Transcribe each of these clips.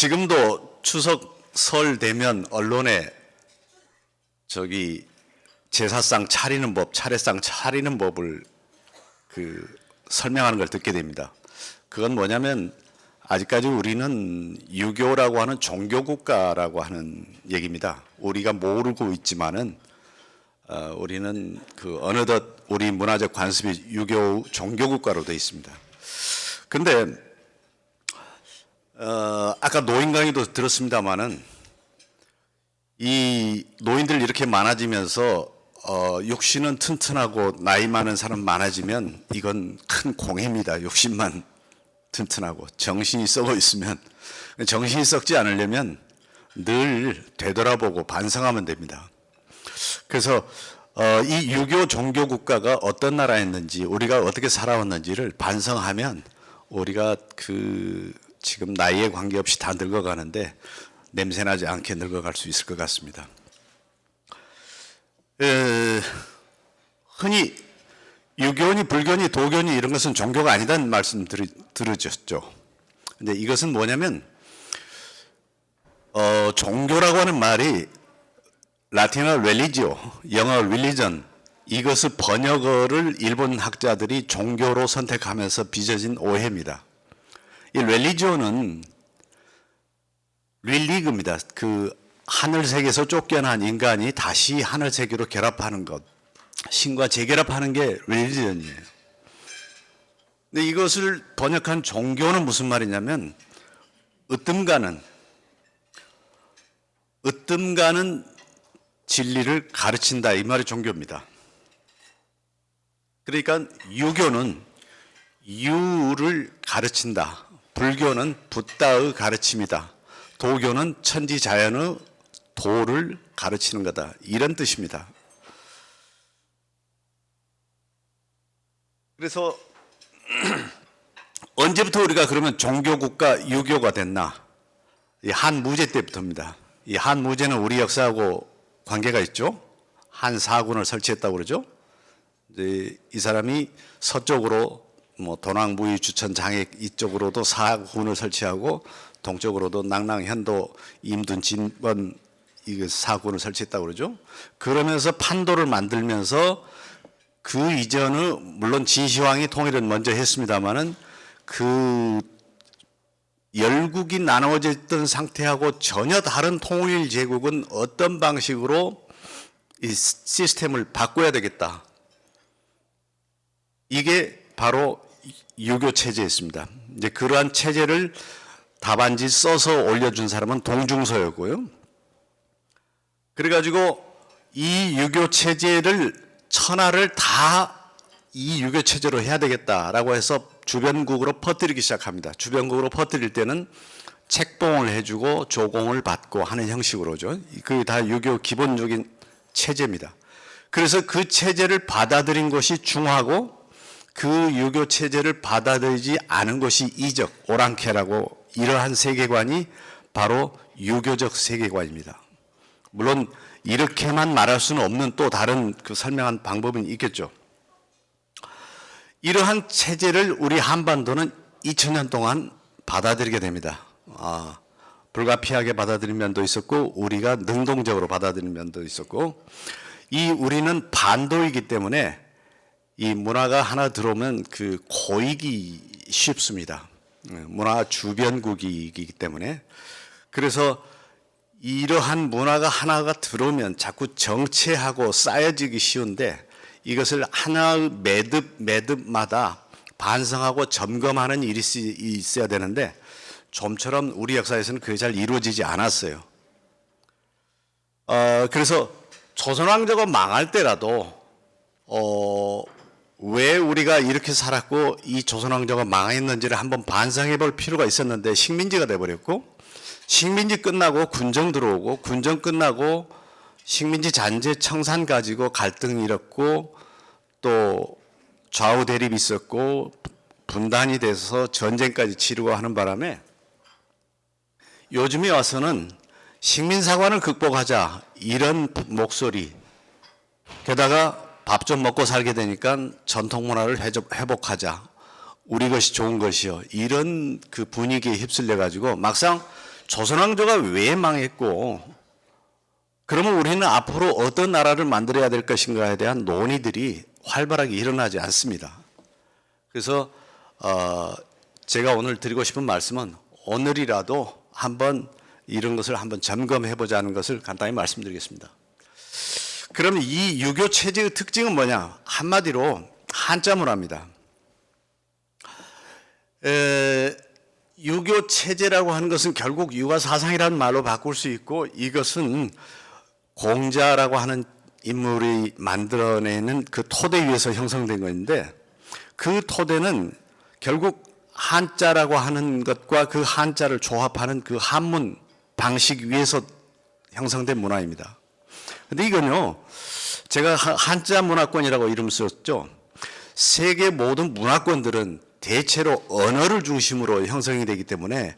지금도 추석 설 되면 언론에 제사상 차리는 법, 차례상 차리는 법을 설명하는 걸 듣게 됩니다. 그건 뭐냐면 아직까지 우리는 유교라고 하는 종교 국가라고 하는 얘기입니다. 우리가 모르고 있지만은 우리는 어느덧 우리 문화적 관습이 유교 종교 국가로 되어 있습니다. 근데 아까 노인 강의도 들었습니다마는 이 노인들 이렇게 많아지면서 육신은 튼튼하고 나이 많은 사람 많아지면 이건 큰 공해입니다. 육신만 튼튼하고 정신이 썩어 있으면, 정신이 썩지 않으려면 늘 되돌아보고 반성하면 됩니다. 그래서 이 유교 종교 국가가 어떤 나라였는지, 우리가 어떻게 살아왔는지를 반성하면 우리가 지금 나이에 관계없이 다 늙어가는데 냄새나지 않게 늙어갈 수 있을 것 같습니다. 흔히 유교니 불교니 도교니 이런 것은 종교가 아니다는 말씀 들으셨죠. 근데 이것은 뭐냐면 종교라고 하는 말이 라틴어 religio, 영어 religion, 이것을 번역어를 일본 학자들이 종교로 선택하면서 빚어진 오해입니다. 이 religio는 릴리그입니다. 하늘 세계에서 쫓겨난 인간이 다시 하늘 세계로 결합하는 것, 신과 재결합하는 게 religion이에요. 근데 이것을 번역한 종교는 무슨 말이냐면 으뜸가는 진리를 가르친다, 이 말이 종교입니다. 그러니까 유교는 유를 가르친다, 불교는 붓다의 가르침이다, 도교는 천지자연의 도를 가르치는 거다, 이런 뜻입니다. 그래서 언제부터 우리가 그러면 종교국가 유교가 됐나? 이 한무제 때부터입니다. 이 한무제는 우리 역사하고 관계가 있죠. 한사군을 설치했다고 그러죠. 이제 이 사람이 서쪽으로 도낭부의 주천 장액 이쪽으로도 사군을 설치하고 동쪽으로도 낙랑 현도 임둔 진번 이 사군을 설치했다고 그러죠. 그러면서 판도를 만들면서 그 이전의, 물론 진시황이 통일은 먼저 했습니다마는 열국이 나눠져 있던 상태하고 전혀 다른 통일 제국은 어떤 방식으로 이 시스템을 바꿔야 되겠다. 이게 바로 유교 체제였습니다. 이제 그러한 체제를 답안지 써서 올려준 사람은 동중서였고요. 그래가지고 이 유교 체제를 천하를 다 이 유교 체제로 해야 되겠다라고 해서 주변국으로 퍼뜨리기 시작합니다. 주변국으로 퍼뜨릴 때는 책봉을 해주고 조공을 받고 하는 형식으로죠. 그게 다 유교 기본적인 체제입니다. 그래서 그 체제를 받아들인 것이 중하고 그 유교 체제를 받아들이지 않은 것이 이적, 오랑캐라고, 이러한 세계관이 바로 유교적 세계관입니다. 물론 이렇게만 말할 수는 없는 또 다른 설명한 방법은 있겠죠. 이러한 체제를 우리 한반도는 2000년 동안 받아들이게 됩니다. 불가피하게 받아들인 면도 있었고 우리가 능동적으로 받아들인 면도 있었고, 우리는 반도이기 때문에 이 문화가 하나 들어오면 고이기 쉽습니다. 문화 주변국이기 때문에. 그래서 이러한 문화가 하나가 들어오면 자꾸 정체하고 쌓여지기 쉬운데, 이것을 하나의 매듭마다 반성하고 점검하는 일이 있어야 되는데 좀처럼 우리 역사에서는 그게 잘 이루어지지 않았어요. 그래서 조선왕조가 망할 때라도 왜 우리가 이렇게 살았고 이 조선왕조가 망했는지를 한번 반성해 볼 필요가 있었는데 식민지가 돼버렸고, 식민지 끝나고 군정 들어오고, 군정 끝나고 식민지 잔재 청산 가지고 갈등이 일었고, 또 좌우 대립이 있었고 분단이 돼서 전쟁까지 치르고 하는 바람에 요즘에 와서는 식민사관을 극복하자, 이런 목소리, 게다가 밥 좀 먹고 살게 되니까 전통문화를 회복하자, 우리 것이 좋은 것이요, 이런 분위기에 휩쓸려 가지고 막상 조선왕조가 왜 망했고 그러면 우리는 앞으로 어떤 나라를 만들어야 될 것인가에 대한 논의들이 활발하게 일어나지 않습니다. 그래서 제가 오늘 드리고 싶은 말씀은 오늘이라도 한번 이런 것을 한번 점검해 보자는 것을 간단히 말씀드리겠습니다. 그러면 이 유교 체제의 특징은 뭐냐? 한마디로 한자 문화입니다. 유교 체제라고 하는 것은 결국 유가 사상이라는 말로 바꿀 수 있고, 이것은 공자라고 하는 인물이 만들어내는 그 토대 위에서 형성된 것인데, 그 토대는 결국 한자라고 하는 것과 그 한자를 조합하는 그 한문 방식 위에서 형성된 문화입니다. 근데 이건요, 제가 한자 문화권이라고 이름 썼죠. 세계 모든 문화권들은 대체로 언어를 중심으로 형성이 되기 때문에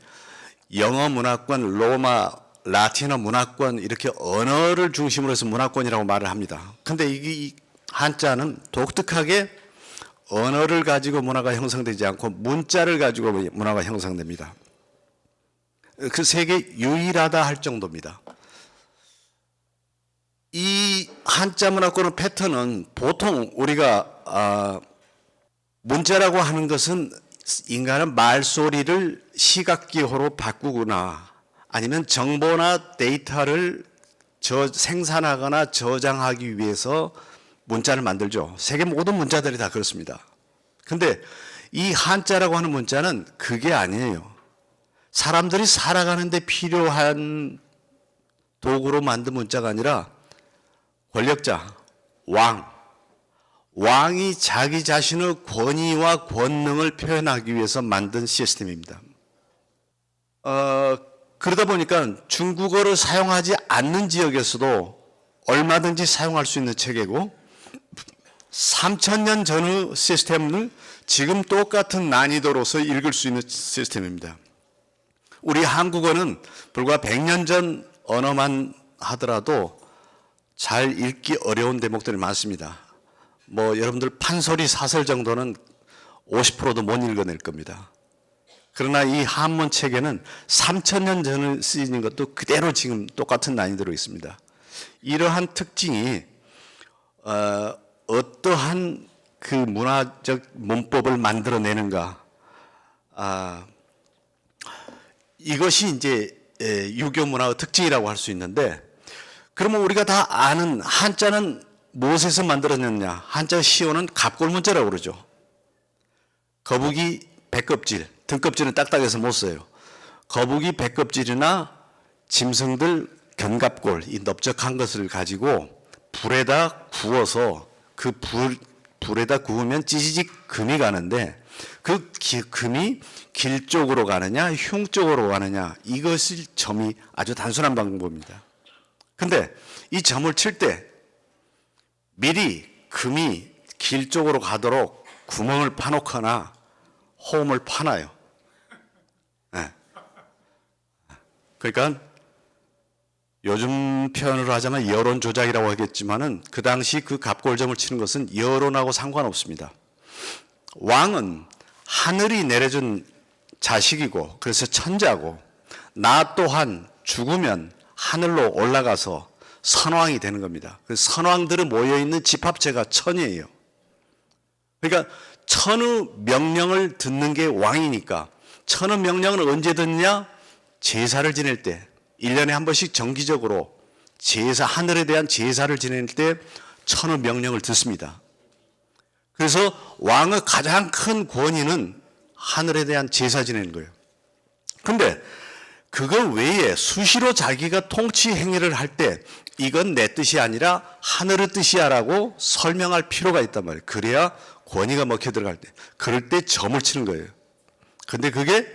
영어 문화권, 로마, 라틴어 문화권, 이렇게 언어를 중심으로 해서 문화권이라고 말을 합니다. 근데 이 한자는 독특하게 언어를 가지고 문화가 형성되지 않고 문자를 가지고 문화가 형성됩니다. 그 세계 유일하다 할 정도입니다. 이 한자 문화권의 패턴은 보통 우리가 문자라고 하는 것은 인간의 말소리를 시각기호로 바꾸거나 아니면 정보나 데이터를 생산하거나 저장하기 위해서 문자를 만들죠. 세계 모든 문자들이 다 그렇습니다. 근데 이 한자라고 하는 문자는 그게 아니에요. 사람들이 살아가는데 필요한 도구로 만든 문자가 아니라 권력자, 왕이 자기 자신의 권위와 권능을 표현하기 위해서 만든 시스템입니다. 그러다 보니까 중국어를 사용하지 않는 지역에서도 얼마든지 사용할 수 있는 체계고, 3,000년 전의 시스템을 지금 똑같은 난이도로서 읽을 수 있는 시스템입니다. 우리 한국어는 불과 100년 전 언어만 하더라도 잘 읽기 어려운 대목들이 많습니다. 뭐 여러분들 판소리 사설 정도는 50%도 못 읽어낼 겁니다. 그러나 이 한문 체계는 3,000년 전에 쓰이는 것도 그대로 지금 똑같은 난이도로 있습니다. 이러한 특징이 어떠한 그 문화적 문법을 만들어내는가, 이것이 이제 유교 문화의 특징이라고 할 수 있는데, 그러면 우리가 다 아는 한자는 무엇에서 만들어냈냐? 한자 시호는 갑골문자라고 그러죠. 거북이 배껍질, 등껍질은 딱딱해서 못 써요. 거북이 배껍질이나 짐승들 견갑골, 이 넓적한 것을 가지고 불에다 구워서 그 불에다 구우면 찌지직 금이 가는데, 그 금이 길 쪽으로 가느냐 흉 쪽으로 가느냐, 이것이 점이 아주 단순한 방법입니다. 근데 이 점을 칠 때 미리 금이 길 쪽으로 가도록 구멍을 파놓거나 홈을 파놔요. 네. 그러니까 요즘 표현으로 하자면 여론 조작이라고 하겠지만은, 그 당시 그 갑골점을 치는 것은 여론하고 상관없습니다. 왕은 하늘이 내려준 자식이고, 그래서 천자고, 나 또한 죽으면 하늘로 올라가서 선왕이 되는 겁니다. 그 선왕들은 모여있는 집합체가 천이에요. 그러니까 천의 명령을 듣는 게 왕이니까, 천의 명령을 언제 듣냐? 제사를 지낼 때, 1년에 한 번씩 정기적으로 하늘에 대한 제사를 지낼 때 천의 명령을 듣습니다. 그래서 왕의 가장 큰 권위는 하늘에 대한 제사 지내는 거예요. 근데 그거 외에 수시로 자기가 통치 행위를 할 때 이건 내 뜻이 아니라 하늘의 뜻이야라고 설명할 필요가 있단 말이에요. 그래야 권위가 먹혀 들어갈 때, 그럴 때 점을 치는 거예요. 근데 그게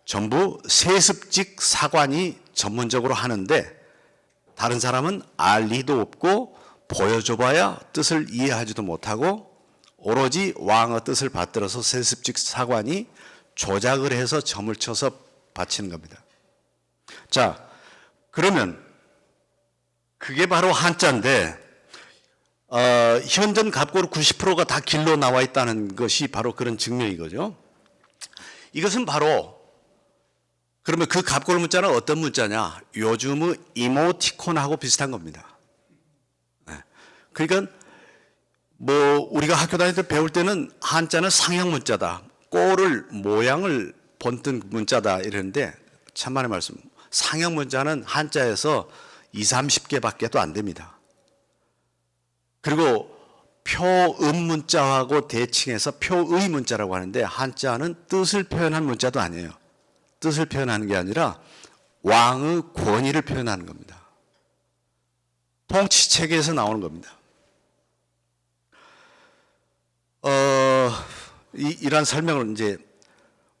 전부 세습직 사관이 전문적으로 하는데, 다른 사람은 알 리도 없고 보여줘봐야 뜻을 이해하지도 못하고, 오로지 왕의 뜻을 받들어서 세습직 사관이 조작을 해서 점을 쳐서 바치는 겁니다. 자, 그러면 그게 바로 한자인데, 현존 갑골 90%가 다 길로 나와 있다는 것이 바로 그런 증명이거죠. 이것은 바로 그러면 그 갑골 문자는 어떤 문자냐? 요즘의 이모티콘하고 비슷한 겁니다. 네. 그러니까 뭐 우리가 학교 다닐 때 배울 때는 한자는 상형 문자다. 꼴을 모양을 본뜬 문자다 이랬는데 참만의 말씀. 상형 문자는 한자에서 20, 30개밖에 안 됩니다. 그리고 표음 문자하고 대칭해서 표의 문자라고 하는데 한자는 뜻을 표현한 문자도 아니에요. 뜻을 표현하는 게 아니라 왕의 권위를 표현하는 겁니다. 통치체계에서 나오는 겁니다. 이러한 설명을 이제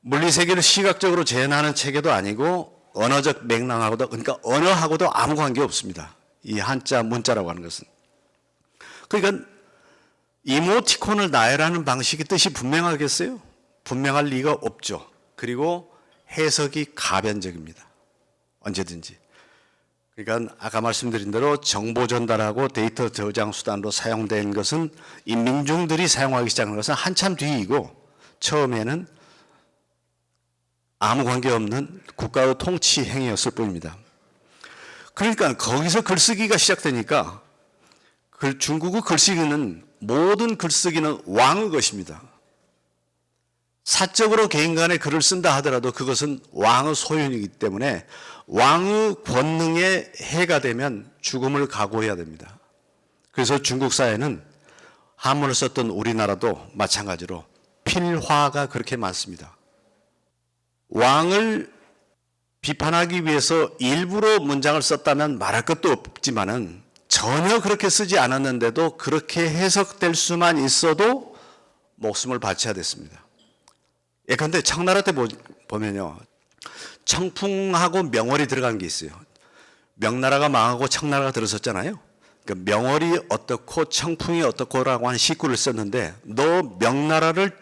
물리세계를 시각적으로 재현하는 체계도 아니고 언어적 맥락하고도, 그러니까 언어하고도 아무 관계 없습니다. 이 한자 문자라고 하는 것은. 그러니까 이모티콘을 나열하는 방식의 뜻이 분명하겠어요? 분명할 리가 없죠. 그리고 해석이 가변적입니다. 언제든지. 그러니까 아까 말씀드린 대로 정보 전달하고 데이터 저장 수단으로 사용된 것은 이 민중들이 사용하기 시작한 것은 한참 뒤이고 처음에는 아무 관계없는 국가의 통치 행위였을 뿐입니다. 그러니까 거기서 글쓰기가 시작되니까 중국의 글쓰기는 모든 글쓰기는 왕의 것입니다. 사적으로 개인 간에 글을 쓴다 하더라도 그것은 왕의 소유이기 때문에 왕의 권능에 해가 되면 죽음을 각오해야 됩니다. 그래서 중국 사회는 한문을 썼던 우리나라도 마찬가지로 필화가 그렇게 많습니다. 왕을 비판하기 위해서 일부러 문장을 썼다면 말할 것도 없지만은 전혀 그렇게 쓰지 않았는데도 그렇게 해석될 수만 있어도 목숨을 바쳐야 됐습니다. 예컨대 청나라 때 보면요. 청풍하고 명월이 들어간 게 있어요. 명나라가 망하고 청나라가 들어섰잖아요. 그러니까 명월이 어떻고 청풍이 어떻고라고 하는 시구를 썼는데 너 명나라를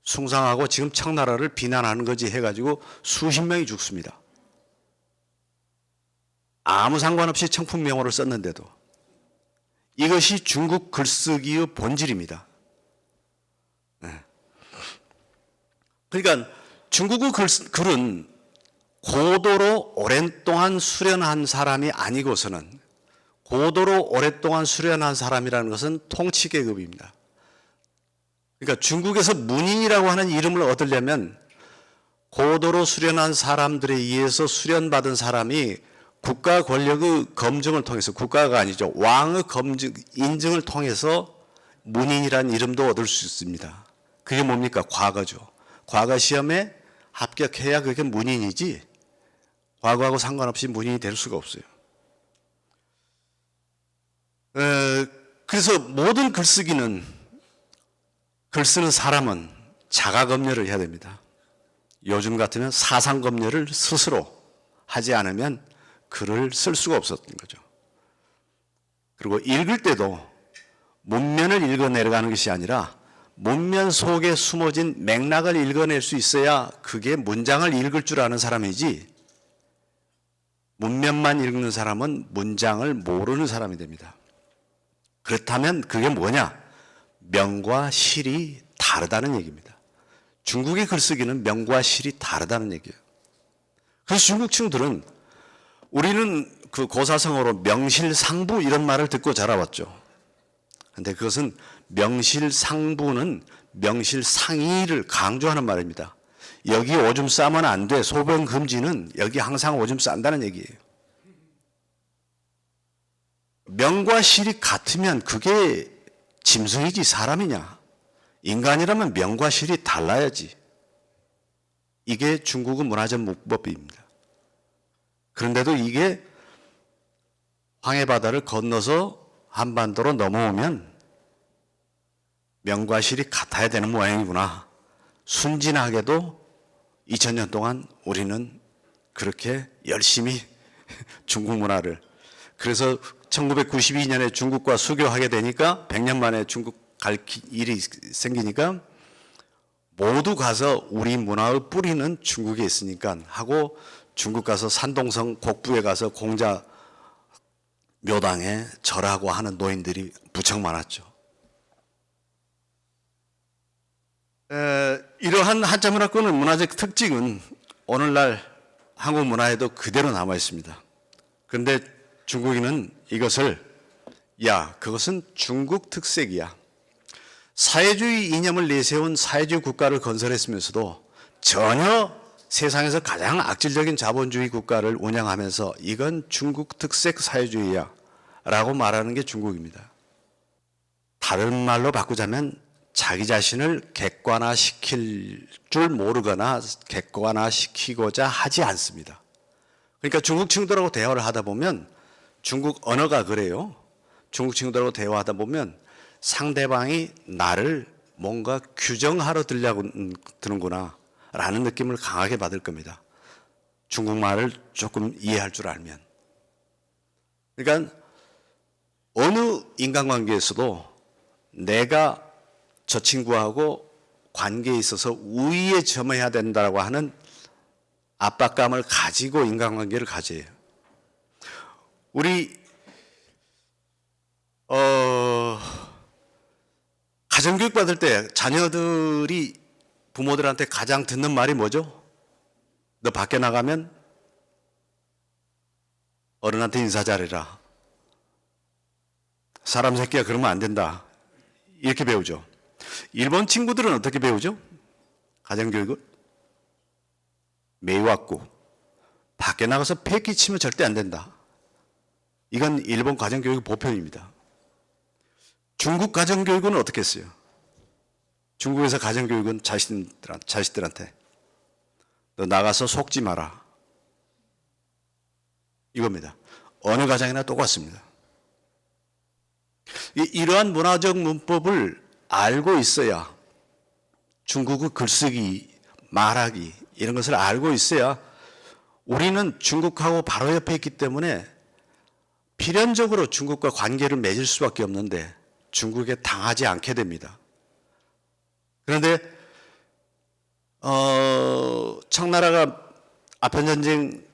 숭상하고 지금 청나라를 비난하는 거지 해가지고 수십 명이 죽습니다. 아무 상관없이 청풍 명월을 썼는데도 이것이 중국 글쓰기의 본질입니다. 네. 그러니까 중국의 글은 고도로 오랫동안 수련한 사람이 아니고서는 고도로 오랫동안 수련한 사람이라는 것은 통치계급입니다. 그러니까 중국에서 문인이라고 하는 이름을 얻으려면 고도로 수련한 사람들에 의해서 수련받은 사람이 국가 권력의 검증을 통해서, 국가가 아니죠, 왕의 검증, 인증을 통해서 문인이라는 이름도 얻을 수 있습니다. 그게 뭡니까? 과거죠. 과거 시험에 합격해야 그게 문인이지 과거하고 상관없이 문인이 될 수가 없어요. 그래서 모든 글쓰기는, 글 쓰는 사람은 자가검열을 해야 됩니다. 요즘 같으면 사상검열을 스스로 하지 않으면 글을 쓸 수가 없었던 거죠. 그리고 읽을 때도 문면을 읽어내려가는 것이 아니라 문면 속에 숨어진 맥락을 읽어낼 수 있어야 그게 문장을 읽을 줄 아는 사람이지, 문면만 읽는 사람은 문장을 모르는 사람이 됩니다. 그렇다면 그게 뭐냐? 명과 실이 다르다는 얘기입니다. 중국의 글쓰기는 명과 실이 다르다는 얘기예요. 그래서 중국 친구들은, 우리는 그 고사성어로 명실상부 이런 말을 듣고 자라왔죠. 근데 그것은 명실상부는 명실상의를 강조하는 말입니다. 여기 오줌 싸면 안 돼. 소변 금지는 여기 항상 오줌 싼다는 얘기예요. 명과 실이 같으면 그게 짐승이지 사람이냐. 인간이라면 명과 실이 달라야지. 이게 중국의 문화적 문법입니다. 그런데도 이게 황해바다를 건너서 한반도로 넘어오면 명과 실이 같아야 되는 모양이구나. 순진하게도 2000년 동안 우리는 그렇게 열심히 중국 문화를, 그래서 1992년에 중국과 수교하게 되니까 100년 만에 중국 갈 일이 생기니까 모두 가서 우리 문화의 뿌리는 중국에 있으니까 하고 중국 가서 산동성 곡부에 가서 공자 묘당에 절하고 하는 노인들이 무척 많았죠. 이러한 한자 문화권의 문화적 특징은 오늘날 한국 문화에도 그대로 남아 있습니다. 그런데 중국인은 이것을 그것은 중국 특색이야. 사회주의 이념을 내세운 사회주의 국가를 건설했으면서도 전혀 세상에서 가장 악질적인 자본주의 국가를 운영하면서 이건 중국 특색 사회주의야 라고 말하는 게 중국입니다. 다른 말로 바꾸자면 자기 자신을 객관화시킬 줄 모르거나 객관화시키고자 하지 않습니다. 그러니까 중국 친구들하고 대화를 하다 보면 중국 언어가 그래요. 중국 친구들하고 대화하다 보면 상대방이 나를 뭔가 규정하러 드는구나 라는 느낌을 강하게 받을 겁니다. 중국말을 조금 이해할 줄 알면. 그러니까 어느 인간관계에서도 내가 저 친구하고 관계에 있어서 우위에 점해야 된다고 하는 압박감을 가지고 인간관계를 가져요. 우리 가정교육 받을 때 자녀들이 부모들한테 가장 듣는 말이 뭐죠? 너 밖에 나가면 어른한테 인사 잘해라. 사람 새끼야 그러면 안 된다. 이렇게 배우죠. 일본 친구들은 어떻게 배우죠? 가정교육을? 매왔고 밖에 나가서 패기 치면 절대 안 된다. 이건 일본 가정교육의 보편입니다. 중국 가정교육은 어떻게 했어요? 중국에서 가정교육은 자식들한테 너 나가서 속지 마라. 이겁니다. 어느 가정이나 똑같습니다. 이러한 문화적 문법을 알고 있어야 중국의 글쓰기, 말하기 이런 것을 알고 있어야 우리는 중국하고 바로 옆에 있기 때문에 필연적으로 중국과 관계를 맺을 수밖에 없는데 중국에 당하지 않게 됩니다. 그런데 청나라가 아편전쟁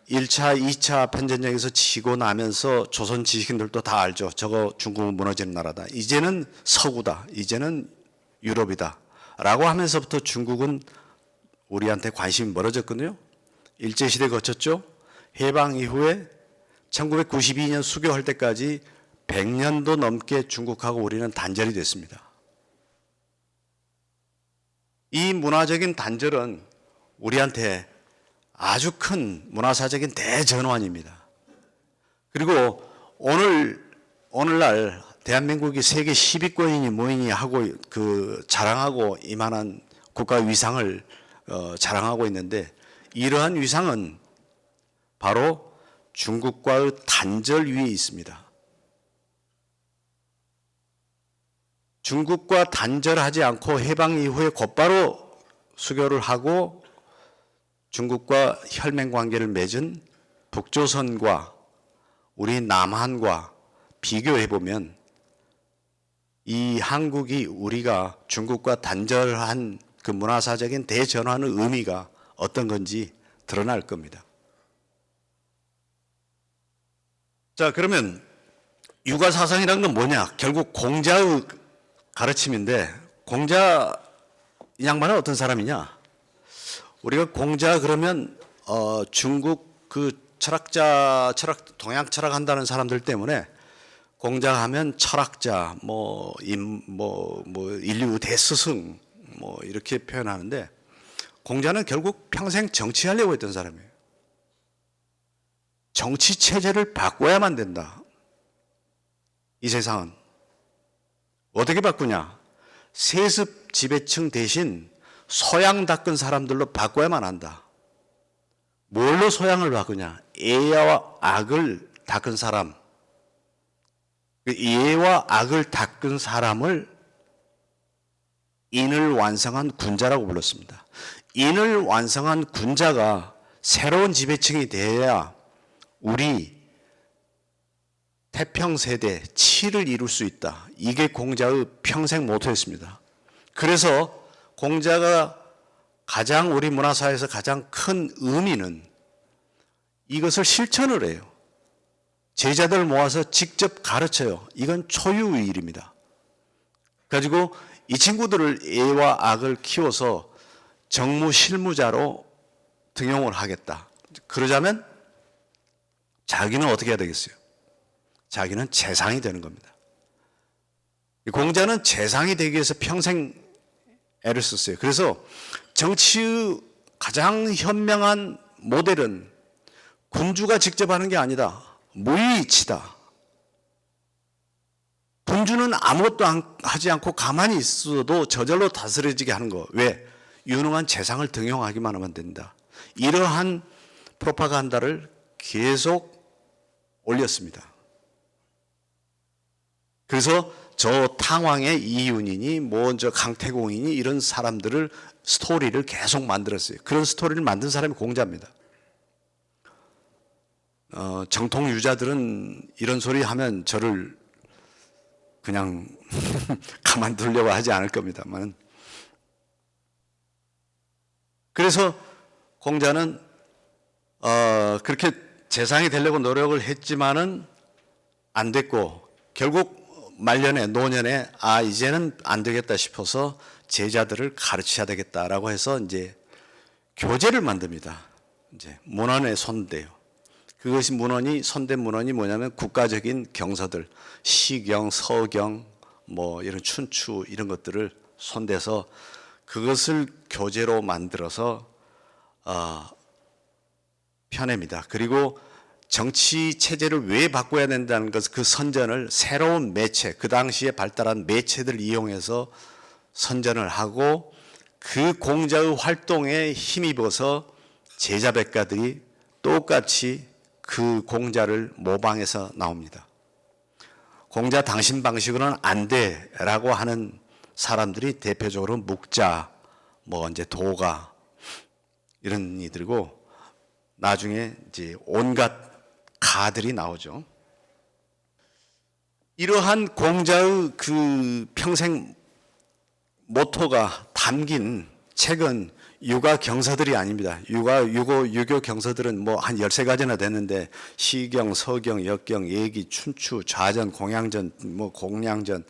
1차, 2차 아편전쟁에서 지고 나면서 조선 지식인들도 다 알죠. 저거 중국은 무너지는 나라다. 이제는 서구다. 이제는 유럽이다. 라고 하면서부터 중국은 우리한테 관심이 멀어졌거든요. 일제시대 거쳤죠. 해방 이후에 1992년 수교할 때까지 100년도 넘게 중국하고 우리는 단절이 됐습니다. 이 문화적인 단절은 우리한테 아주 큰 문화사적인 대전환입니다. 그리고 오늘날 대한민국이 세계 10위권이니 뭐니 하고 자랑하고 이만한 국가 위상을 자랑하고 있는데 이러한 위상은 바로 중국과의 단절 위에 있습니다. 중국과 단절하지 않고 해방 이후에 곧바로 수교를 하고 중국과 혈맹 관계를 맺은 북조선과 우리 남한과 비교해 보면 이 한국이 우리가 중국과 단절한 그 문화사적인 대전환의 의미가 어떤 건지 드러날 겁니다. 자, 그러면 육아사상이라는 건 뭐냐? 결국 공자의 가르침인데 공자 이 양반은 어떤 사람이냐? 우리가 공자 그러면 중국 그 동양 철학 한다는 사람들 때문에 공자 하면 철학자, 인류의 대스승, 이렇게 표현하는데 공자는 결국 평생 정치하려고 했던 사람이에요. 정치 체제를 바꿔야만 된다. 이 세상은 어떻게 바꾸냐? 세습 지배층 대신 소양 닦은 사람들로 바꿔야만 한다. 뭘로 소양을 바꾸냐? 예와 악을 닦은 사람. 예와 악을 닦은 사람을 인을 완성한 군자라고 불렀습니다. 인을 완성한 군자가 새로운 지배층이 돼야 우리 태평세대 7을 이룰 수 있다. 이게 공자의 평생 모토였습니다. 그래서 공자가 가장 우리 문화사회에서 가장 큰 의미는 이것을 실천을 해요. 제자들 모아서 직접 가르쳐요. 이건 초유의 일입니다. 가지고 이 친구들을 예와 악을 키워서 정무 실무자로 등용을 하겠다. 그러자면 자기는 어떻게 해야 되겠어요? 자기는 재상이 되는 겁니다. 공자는 재상이 되기 위해서 평생 애를 썼어요. 그래서 정치의 가장 현명한 모델은 군주가 직접 하는 게 아니다. 무의치다. 군주는 아무것도 하지 않고 가만히 있어도 저절로 다스려지게 하는 거. 왜? 유능한 재상을 등용하기만 하면 된다. 이러한 프로파간다를 계속 올렸습니다. 그래서 저 탕왕의 이윤이니 저 강태공이니 이런 사람들을 스토리를 계속 만들었어요. 그런 스토리를 만든 사람이 공자입니다. 정통 유자들은 이런 소리 하면 저를 그냥 가만두려고 하지 않을 겁니다만, 그래서 공자는 그렇게 재상이 되려고 노력을 했지만은 안 됐고, 결국 말년에 노년에 이제는 안 되겠다 싶어서 제자들을 가르쳐야 되겠다라고 해서 이제 교재를 만듭니다. 이제 문헌의 손대요. 그것이 손댄 문헌이 뭐냐면 국가적인 경서들, 시경, 서경, 뭐 이런 춘추 이런 것들을 손대서 그것을 교재로 만들어서 펴냅니다. 그리고 정치 체제를 왜 바꿔야 된다는 것, 그 선전을 새로운 매체, 그 당시에 발달한 매체들을 이용해서 선전을 하고 그 공자의 활동에 힘입어서 제자 백가들이 똑같이 그 공자를 모방해서 나옵니다. 공자 당신 방식으로는 안 돼라고 하는 사람들이 대표적으로 묵자, 이제 도가 이런 이들이고, 나중에 이제 온갖 가들이 나오죠. 이러한 공자의 그 평생 모토가 담긴 책은 유가 경서들이 아닙니다. 유교 경서들은 한 13가지나 됐는데, 시경, 서경, 역경, 예기, 춘추, 좌전, 공양전, 공량전,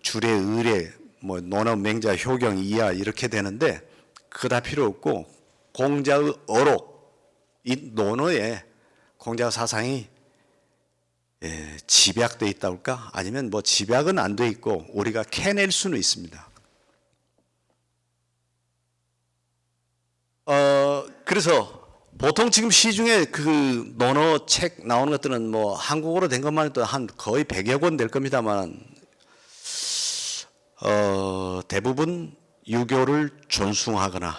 주례, 의례, 논어, 맹자, 효경, 이하 이렇게 되는데, 그거 다 필요 없고 공자의 어록, 이 논어에 공자 사상이 집약되어 있다고 할까? 아니면 집약은 안 돼 있고 우리가 캐낼 수는 있습니다. 그래서 보통 지금 시중에 그 논어 책 나오는 것들은 한국어로 된 것만 해도 한 거의 100여 권 될 겁니다만, 대부분 유교를 존숭하거나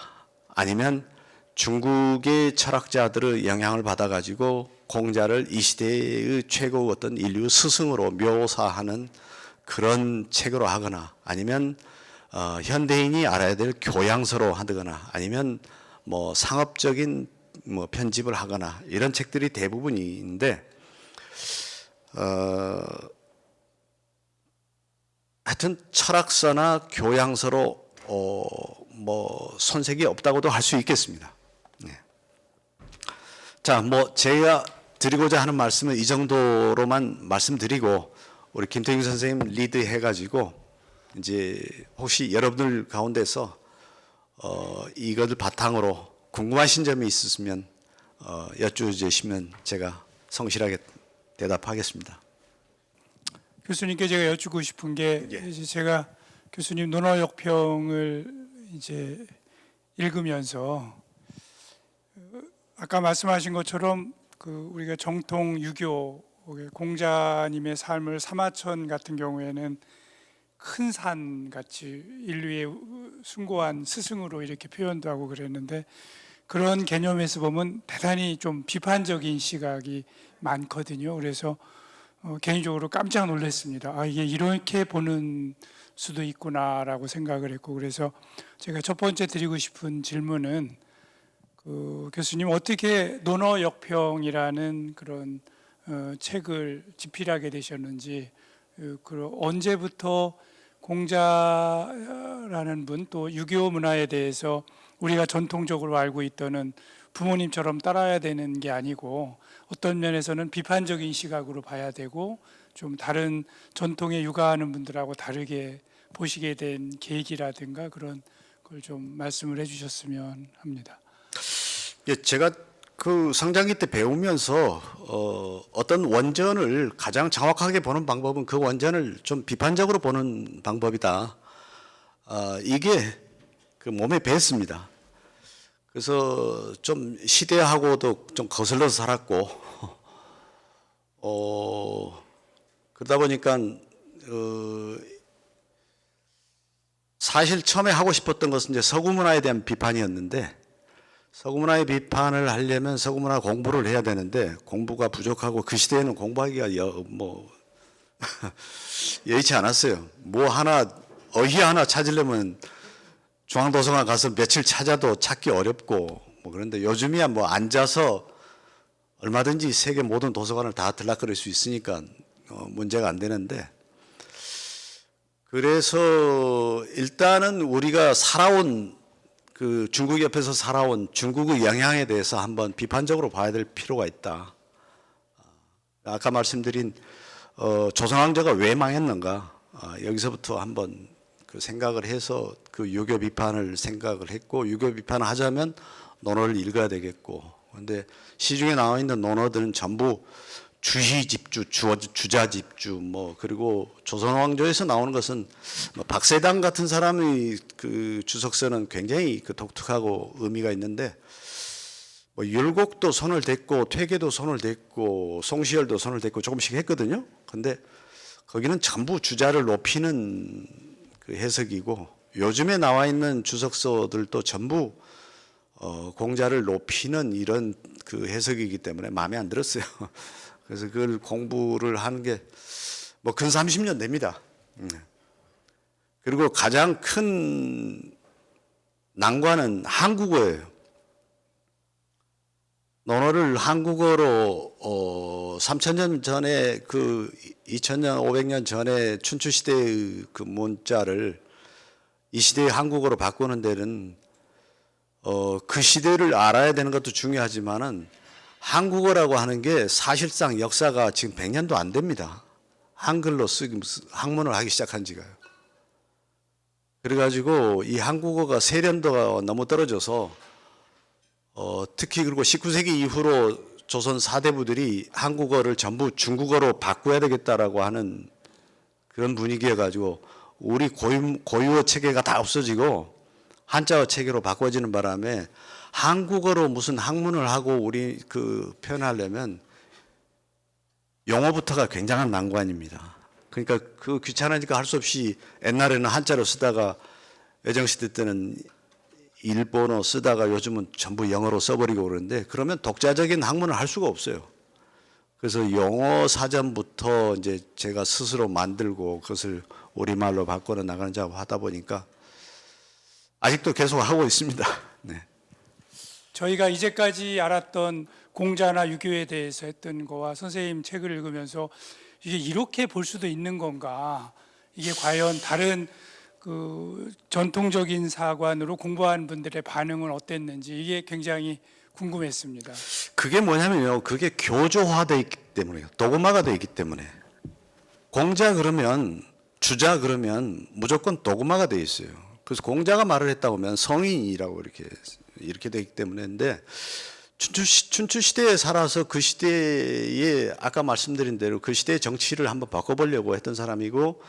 아니면 중국의 철학자들의 영향을 받아가지고 공자를 이 시대의 최고 어떤 인류 스승으로 묘사하는 그런 책으로 하거나, 아니면 현대인이 알아야 될 교양서로 하거나, 아니면 상업적인 편집을 하거나 이런 책들이 대부분인데, 하여튼 철학서나 교양서로 손색이 없다고도 할 수 있겠습니다. 네. 자, 제가 드리고자 하는 말씀은 이 정도로만 말씀드리고, 우리 김태균 선생님 리드 해가지고 이제 혹시 여러분들 가운데서 이것을 바탕으로 궁금하신 점이 있으시면 여쭈주시면 제가 성실하게 대답하겠습니다. 교수님께 제가 여쭙고 싶은 게, 이제 제가 교수님 논어역평을 이제 읽으면서 아까 말씀하신 것처럼 우리가 정통 유교 공자님의 삶을 사마천 같은 경우에는 큰 산 같이 인류의 숭고한 스승으로 이렇게 표현도 하고 그랬는데, 그런 개념에서 보면 대단히 좀 비판적인 시각이 많거든요. 그래서 개인적으로 깜짝 놀랐습니다. 이게 이렇게 보는 수도 있구나라고 생각을 했고, 그래서 제가 첫 번째 드리고 싶은 질문은 교수님 어떻게 논어역평이라는 그런 책을 집필하게 되셨는지, 언제부터 공자라는 분, 또 유교 문화에 대해서 우리가 전통적으로 알고 있던 부모님처럼 따라야 되는 게 아니고 어떤 면에서는 비판적인 시각으로 봐야 되고 좀 다른 전통에 육아하는 분들하고 다르게 보시게 된 계기라든가 그런 걸 좀 말씀을 해주셨으면 합니다. 예, 제가 그 성장기 때 배우면서 어떤 원전을 가장 정확하게 보는 방법은 그 원전을 좀 비판적으로 보는 방법이다. 이게 그 몸에 뱄습니다. 그래서 좀 시대하고도 좀 거슬러서 살았고, 그러다 보니까 사실 처음에 하고 싶었던 것은 이제 서구 문화에 대한 비판이었는데, 서구 문화의 비판을 하려면 서구 문화 공부를 해야 되는데 공부가 부족하고 그 시대에는 공부하기가 여의치 않았어요. 뭐 하나 어휘 하나 찾으려면 중앙도서관 가서 며칠 찾아도 찾기 어렵고 뭐 그런데 요즘이야 뭐 앉아서 얼마든지 세계 모든 도서관을 다 들락거릴 수 있으니까 문제가 안 되는데, 그래서 일단은 우리가 살아온 그 중국 옆에서 살아온 중국의 영향에 대해서 한번 비판적으로 봐야 될 필요가 있다. 아까 말씀드린 조선왕조가 왜 망했는가, 여기서부터 한번 그 생각을 해서 그 유교 비판을 생각을 했고, 유교 비판을 하자면 논어를 읽어야 되겠고, 그런데 시중에 나와 있는 논어들은 전부 주시집주, 주자집주, 뭐 그리고 조선왕조에서 나오는 것은 뭐 박세당 같은 사람의 그 주석서는 굉장히 그 독특하고 의미가 있는데, 뭐 율곡도 손을 댔고 퇴계도 손을 댔고 송시열도 손을 댔고 조금씩 했거든요. 근데 거기는 전부 주자를 높이는 그 해석이고, 요즘에 나와 있는 주석서들도 전부 공자를 높이는 이런 그 해석이기 때문에 마음에 안 들었어요. 그래서 그걸 공부를 하는 게 뭐 근 30년 됩니다. 그리고 가장 큰 난관은 한국어예요. 논어를 한국어로 3,000년 전에 그 2,000년, 500년 전에 춘추 시대의 그 문자를 이 시대의 한국어로 바꾸는 데는 그 시대를 알아야 되는 것도 중요하지만은 한국어라고 하는 게 사실상 역사가 지금 100년도 안 됩니다. 한글로 학문을 하기 시작한 지가요. 그래가지고 이 한국어가 세련도가 너무 떨어져서 특히 그리고 19세기 이후로 조선 사대부들이 한국어를 전부 중국어로 바꿔야 되겠다라고 하는 그런 분위기여가지고 우리 고유어 체계가 다 없어지고 한자어 체계로 바꿔지는 바람에 한국어로 무슨 학문을 하고 우리 그 표현하려면 용어부터가 굉장한 난관입니다. 그러니까 그 귀찮으니까 할 수 없이 옛날에는 한자로 쓰다가 외정시대 때는 일본어 쓰다가 요즘은 전부 영어로 써버리고 그러는데, 그러면 독자적인 학문을 할 수가 없어요. 그래서 영어 사전부터 이제 제가 스스로 만들고 그것을 우리말로 바꿔 나가는 작업 하다 보니까 아직도 계속 하고 있습니다. 네. 저희가 이제까지 알았던 공자나 유교에 대해서 했던 거와 선생님 책을 읽으면서 이게 이렇게 볼 수도 있는 건가, 이게 과연 다른 그 전통적인 사관으로 공부한 분들의 반응은 어땠는지 이게 굉장히 궁금했습니다. 그게 뭐냐면요, 그게 교조화되어 있기 때문에요. 도구마가 되어 있기 때문에. 공자 그러면, 주자 그러면 무조건 도구마가 되어 있어요. 그래서 공자가 말을 했다고 하면 성인이라고 이렇게 되기 때문인데, 춘추 시대에 살아서 그 시대에 아까 말씀드린 대로 그 시대의 정치를 한번 바꿔보려고 했던 사람이고,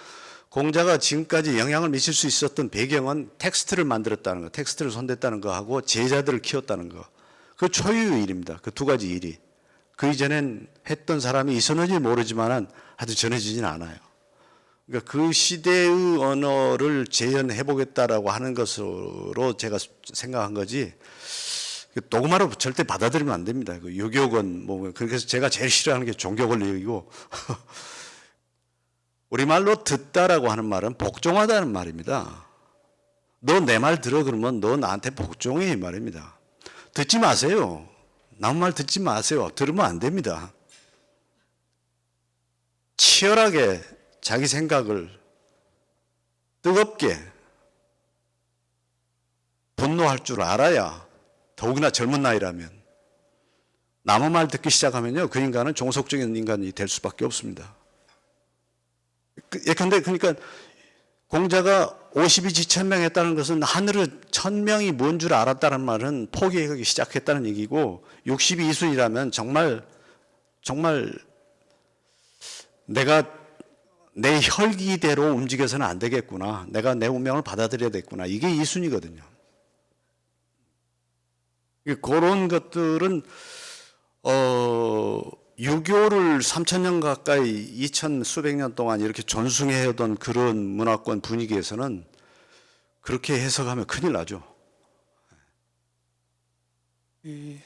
공자가 지금까지 영향을 미칠 수 있었던 배경은 텍스트를 만들었다는 거, 텍스트를 손댔다는 거하고 제자들을 키웠다는 거. 그 초유의 일입니다. 그 두 가지 일이. 그 이전엔 했던 사람이 있었는지 모르지만은 하여튼 전해지진 않아요. 그러니까 그 시대의 언어를 재현해 보겠다라고 하는 것으로 제가 생각한 거지, 도구마로 절대 받아들이면 안 됩니다. 그 유교건 뭐, 그래서 제가 제일 싫어하는 게 종교 권력이고 우리말로 듣다라고 하는 말은 복종하다는 말입니다. 너 내 말 들어 그러면 너 나한테 복종해 이 말입니다. 듣지 마세요. 남 말 듣지 마세요. 들으면 안 됩니다. 치열하게 자기 생각을 뜨겁게 분노할 줄 알아야, 더욱이나 젊은 나이라면, 남의 말 듣기 시작하면요, 그 인간은 종속적인 인간이 될 수밖에 없습니다. 예컨대 그러니까 공자가 50이 지천명했다는 것은 하늘에 1000명이 뭔 줄 알았다는 말은 포기하기 시작했다는 얘기고 60이 이순이라면 정말 내가 내 혈기대로 움직여서는 안 되겠구나. 내가 내 운명을 받아들여야 되겠구나. 이게 이순이거든요. 그런 것들은 유교를 3000년 가까이 2000 수백 년 동안 이렇게 전승해오던 그런 문화권 분위기에서는 그렇게 해석하면 큰일 나죠.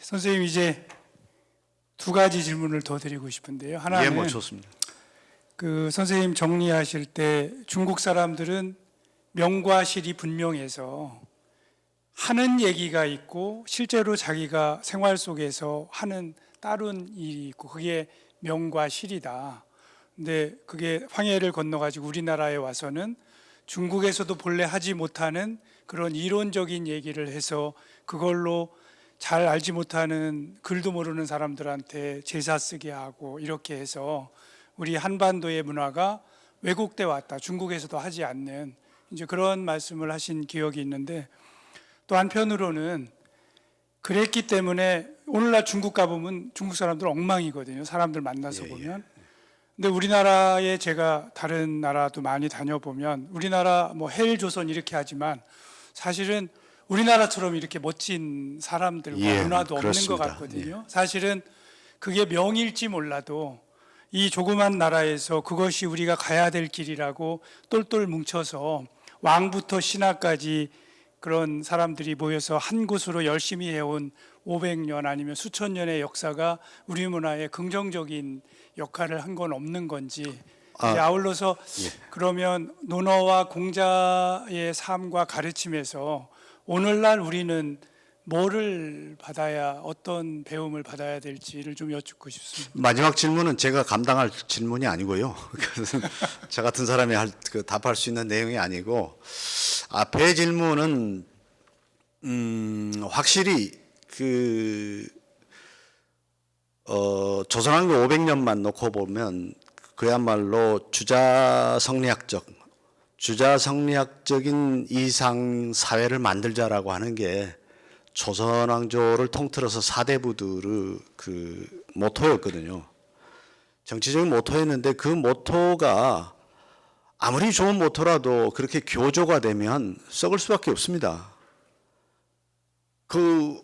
선생님 이제 두 가지 질문을 더 드리고 싶은데요. 하나는 예, 뭐 좋습니다. 그 선생님 정리하실 때 중국 사람들은 명과 실이 분명해서 하는 얘기가 있고 실제로 자기가 생활 속에서 하는 다른 일이 있고 그게 명과 실이다. 근데 그게 황해를 건너가지고 우리나라에 와서는 중국에서도 본래 하지 못하는 그런 이론적인 얘기를 해서 그걸로 잘 알지 못하는 글도 모르는 사람들한테 제사 쓰게 하고 이렇게 해서 우리 한반도의 문화가 왜곡돼 왔다. 중국에서도 하지 않는 이제 그런 말씀을 하신 기억이 있는데 또 한편으로는 그랬기 때문에 오늘날 중국 가보면 중국 사람들 엉망이거든요. 사람들 만나서 보면. 근데 우리나라에 제가 다른 나라도 많이 다녀보면 우리나라 뭐 헬조선 이렇게 하지만 사실은 우리나라처럼 이렇게 멋진 사람들과 문화도 없는 것 같거든요. 사실은 그게 명일지 몰라도 이 조그만 나라에서 그것이 우리가 가야 될 길이라고 똘똘 뭉쳐서 왕부터 신하까지 그런 사람들이 모여서 한 곳으로 열심히 해온 500년 아니면 수천 년의 역사가 우리 문화에 긍정적인 역할을 한 건 없는 건지 이제 아울러서 그러면 논어와 공자의 삶과 가르침에서 오늘날 우리는 뭐를 받아야 어떤 배움을 받아야 될지를 좀 여쭙고 싶습니다. 마지막 질문은 제가 감당할 질문이 아니고요. 그래서 저 같은 사람이 답할 수 있는 내용이 아니고 앞에 질문은 확실히 조선왕조 500년만 놓고 보면 그야말로 주자성리학적인 이상 사회를 만들자라고 하는 게 조선왕조를 통틀어서 사대부들의 그 모토였거든요. 정치적인 모토였는데 그 모토가 아무리 좋은 모토라도 그렇게 교조가 되면 썩을 수밖에 없습니다. 그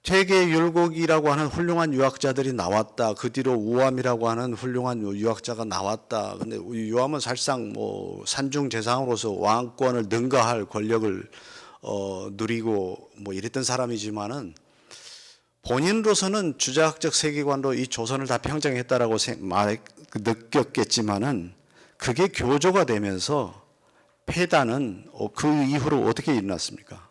세계 율곡이라고 하는 훌륭한 유학자들이 나왔다. 그 뒤로 우암이라고 하는 훌륭한 유학자가 나왔다. 근데 우암은 사실상 뭐 산중 재상으로서 왕권을 능가할 권력을 누리고 뭐 이랬던 사람이지만은 본인으로서는 주자학적 세계관으로 이 조선을 다 평정했다라고 느꼈겠지만은 그게 교조가 되면서 폐단은 그 이후로 어떻게 일어났습니까?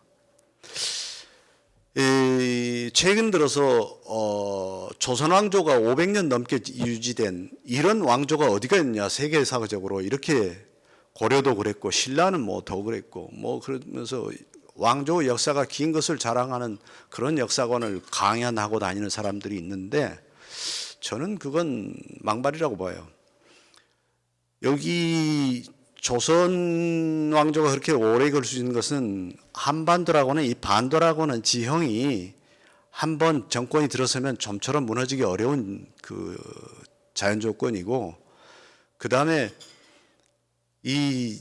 최근 들어서 조선 왕조가 500년 넘게 유지된 이런 왕조가 어디가 있냐 세계사적으로 이렇게 고려도 그랬고 신라는 뭐 더 그랬고 뭐 그러면서 왕조 역사가 긴 것을 자랑하는 그런 역사관을 강연하고 다니는 사람들이 있는데 저는 그건 망발이라고 봐요. 여기 조선 왕조가 그렇게 오래 걸 수 있는 것은 한반도라고는 이 반도라고는 지형이 한번 정권이 들어서면 좀처럼 무너지기 어려운 그 자연 조건이고 그 다음에 이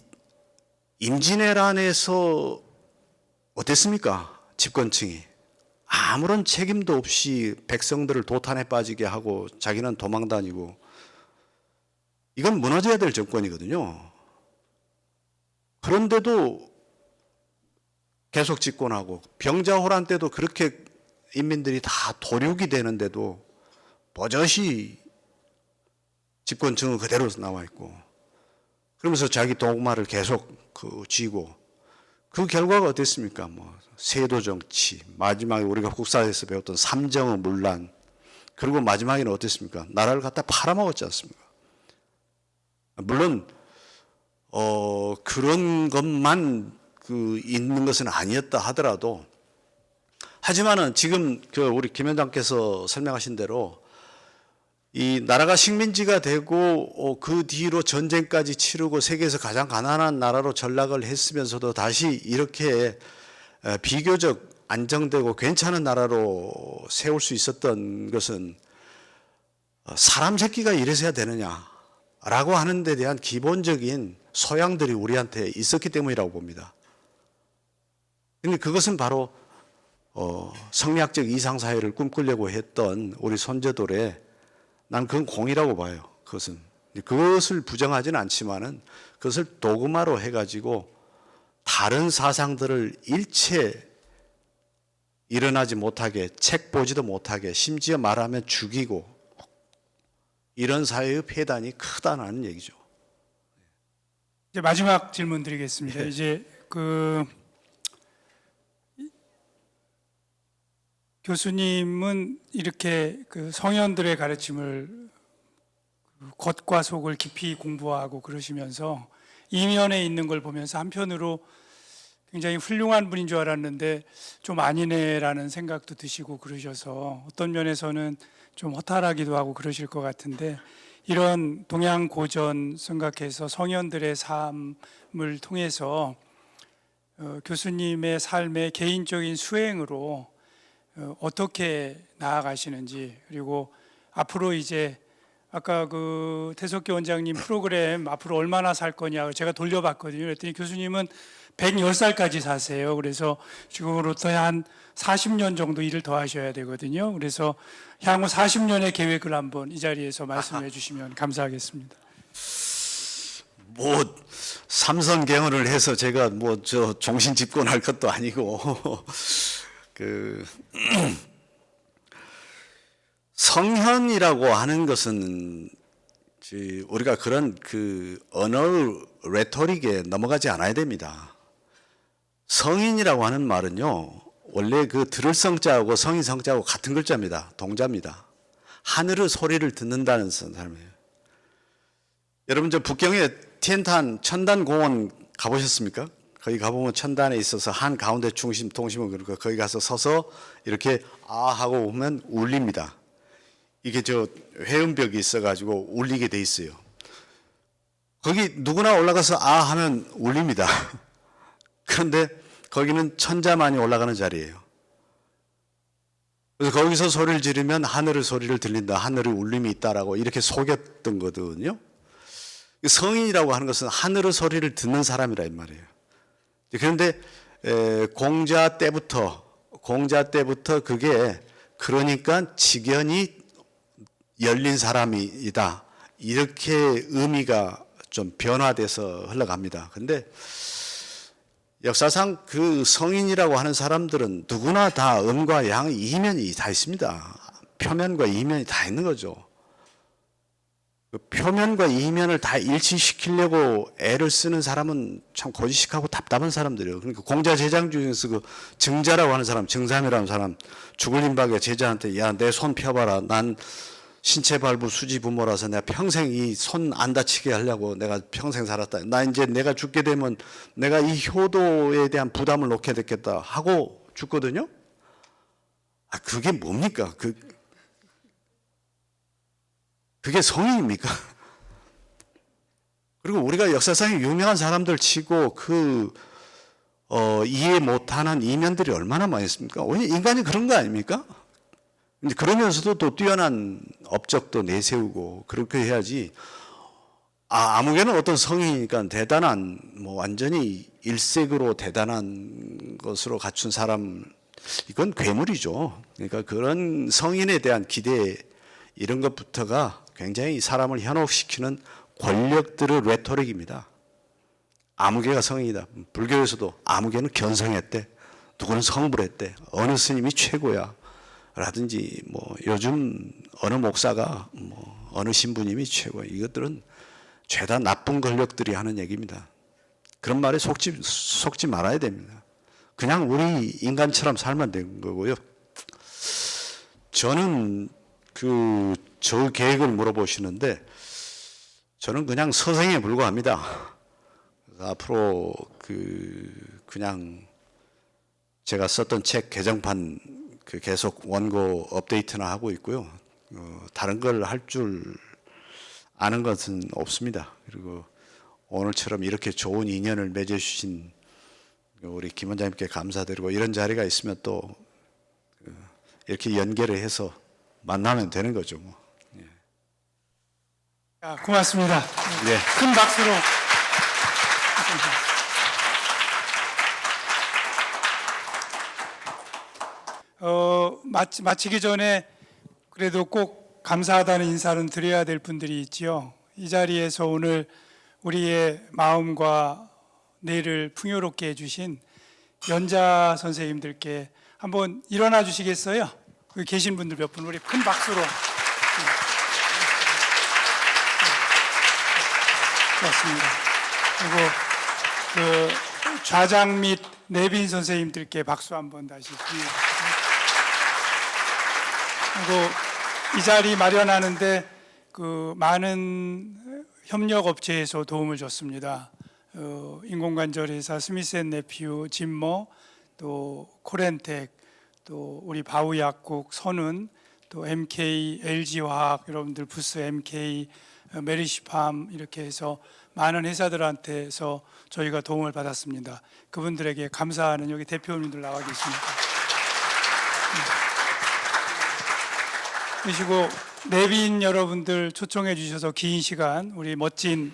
임진왜란에서 어땠습니까? 집권층이 아무런 책임도 없이 백성들을 도탄에 빠지게 하고 자기는 도망 다니고 이건 무너져야 될 정권이거든요. 그런데도 계속 집권하고 병자호란 때도 그렇게 인민들이 다 도륙이 되는데도 버젓이 집권층은 그대로 나와 있고 그러면서 자기 동마를 계속 쥐고 그 결과가 어땠습니까? 뭐 세도 정치, 마지막에 우리가 국사에서 배웠던 삼정의 문란, 그리고 마지막에는 어땠습니까? 나라를 갖다 팔아먹었지 않습니까? 물론 그런 것만 있는 것은 아니었다 하더라도 하지만은 지금 우리 김 위원장께서 설명하신 대로 이 나라가 식민지가 되고 그 뒤로 전쟁까지 치르고 세계에서 가장 가난한 나라로 전락을 했으면서도 다시 이렇게 비교적 안정되고 괜찮은 나라로 세울 수 있었던 것은 사람 새끼가 이래서야 되느냐라고 하는 데 대한 기본적인 소양들이 우리한테 있었기 때문이라고 봅니다. 근데 그것은 바로 성리학적 이상사회를 꿈꾸려고 했던 우리 선조들의 난 그건 공이라고 봐요. 그것을 부정하지는 않지만은 그것을 도그마로 해가지고 다른 사상들을 일체 일어나지 못하게, 책 보지도 못하게, 심지어 말하면 죽이고 이런 사회의 폐단이 크다는 얘기죠. 이제 마지막 질문 드리겠습니다. 이제 교수님은 이렇게 그 성현들의 가르침을 겉과 속을 깊이 공부하고 그러시면서 이면에 있는 걸 보면서 한편으로 굉장히 훌륭한 분인 줄 알았는데 좀 아니네라는 생각도 드시고 그러셔서 어떤 면에서는 좀 허탈하기도 하고 그러실 것 같은데, 이런 동양 고전 생각해서 성현들의 삶을 통해서 교수님의 삶의 개인적인 수행으로 어떻게 나아가시는지, 그리고 앞으로 이제 아까 그 태석기 원장님 프로그램 앞으로 얼마나 살 거냐 제가 돌려봤거든요. 그랬더니 교수님은 110살까지 사세요. 그래서 지금으로부터 한 40년 정도 일을 더 하셔야 되거든요. 그래서 향후 40년의 계획을 한번 이 자리에서 말씀해 주시면 감사하겠습니다. 뭐 삼선경언을 해서 제가 뭐 저 종신 집권할 것도 아니고 성현이라고 하는 것은 우리가 그런 언어 레토릭에 넘어가지 않아야 됩니다. 성인이라고 하는 말은요, 원래 들을 성자하고 성인 성자하고 같은 글자입니다. 동자입니다. 하늘의 소리를 듣는다는 사람이에요. 여러분 저 북경에 티엔탄 천단 공원 가보셨습니까? 거기 가보면 천단에 있어서 한 가운데 중심 동심은 그러니까 거기 가서 서서 이렇게 아 하고 보면 울립니다. 이게 저 회음벽이 있어가지고 울리게 돼 있어요. 거기 누구나 올라가서 아 하면 울립니다. 그런데 거기는 천자만이 올라가는 자리예요. 그래서 거기서 소리를 지르면 하늘의 소리를 들린다, 하늘의 울림이 있다라고 이렇게 속였던 거거든요. 성인이라고 하는 것은 하늘의 소리를 듣는 사람이라 이 말이에요. 그런데 공자 때부터 그게 그러니까 직연이 열린 사람이다, 이렇게 의미가 좀 변화돼서 흘러갑니다. 근데 역사상 그 성인이라고 하는 사람들은 누구나 다 음과 양, 이면이 다 있습니다. 표면과 이면이 다 있는 거죠. 그 표면과 이면을 다 일치시키려고 애를 쓰는 사람은 참 고지식하고 답답한 사람들이에요. 그러니까 공자 제장 중에서 그 증자라고 하는 사람, 증삼이라는 사람, 죽을 임박에 제자한테 야, 내 손 펴봐라. 난 신체 발부 수지 부모라서 내가 평생 이 손 안 다치게 하려고 내가 평생 살았다. 나 이제 내가 죽게 되면 내가 이 효도에 대한 부담을 놓게 됐겠다 하고 죽거든요. 아, 그게 뭡니까? 그게 성인입니까? 그리고 우리가 역사상에 유명한 사람들 치고 이해 못하는 이면들이 얼마나 많이 있습니까? 오히려 인간이 그런 거 아닙니까? 근데 그러면서도 또 뛰어난 업적도 내세우고 그렇게 해야지. 아무개는 어떤 성이니까 대단한 뭐 완전히 일색으로 대단한 것으로 갖춘 사람, 이건 괴물이죠. 그러니까 그런 성인에 대한 기대 이런 것부터가 굉장히 사람을 현혹시키는 권력들의 레토릭입니다. 아무개가 성인이다. 불교에서도 아무개는 견성했대. 누구는 성불 했대. 어느 스님이 최고야. 라든지 뭐 요즘 어느 목사가 뭐 어느 신부님이 최고야. 이것들은 죄다 나쁜 권력들이 하는 얘기입니다. 그런 말에 속지 말아야 됩니다. 그냥 우리 인간처럼 살면 되는 거고요. 저는 저 계획을 물어보시는데 저는 그냥 서생에 불과합니다. 그래서 앞으로 그냥 제가 썼던 책 개정판 계속 원고 업데이트나 하고 있고요. 다른 걸 할 줄 아는 것은 없습니다. 그리고 오늘처럼 이렇게 좋은 인연을 맺어주신 우리 김 원장님께 감사드리고, 이런 자리가 있으면 또 이렇게 연결을 해서 만나면 되는 거죠. 뭐. 자, 고맙습니다. 네. 큰 박수로. 마치기 전에 그래도 꼭 감사하다는 인사는 드려야 될 분들이 있지요. 이 자리에서 오늘 우리의 마음과 뇌를 풍요롭게 해주신 연자 선생님들께 한번 일어나 주시겠어요? 여기 계신 분들 몇 분, 우리 큰 박수로. 고맙습니다. 그리고 그 좌장 및 내빈 선생님들께 박수 한번 다시 드리겠습니다. 그리고 이 자리 마련하는데 그 많은 협력 업체에서 도움을 줬습니다. 인공관절 회사 스미스앤네피유, 진모, 또 코렌텍, 또 우리 바우약국, 선운, 또 MK, LG화학, 여러분들 부스 MK, 메리시팜 이렇게 해서 많은 회사들한테서 저희가 도움을 받았습니다. 그분들에게 감사하는 여기 대표님들 나와 계십니다. 그리고 내빈 여러분들 초청해 주셔서 긴 시간 우리 멋진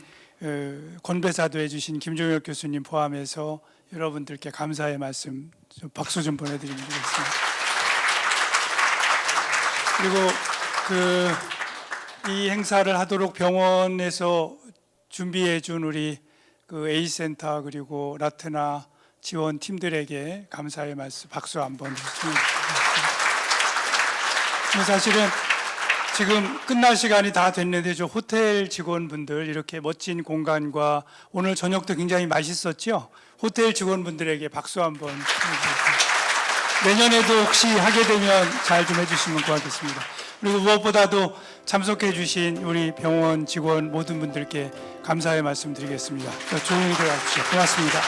건배사도 해주신 김종혁 교수님 포함해서 여러분들께 감사의 말씀 좀 박수 좀 보내드리면 되겠습니다. 그리고 이 행사를 하도록 병원에서 준비해 준 우리 그 A센터 그리고 라트나 지원 팀들에게 감사의 말씀 박수 한번 주시면 사실은 지금 끝날 시간이 다 됐는데 저 호텔 직원분들 이렇게 멋진 공간과 오늘 저녁도 굉장히 맛있었죠? 호텔 직원분들에게 박수 한번 내년에도 혹시 하게 되면 잘 좀 해주시면 고맙겠습니다. 그리고 무엇보다도 참석해 주신 우리 병원 직원 모든 분들께 감사의 말씀 드리겠습니다. 조용히 들어가십시오. 고맙습니다.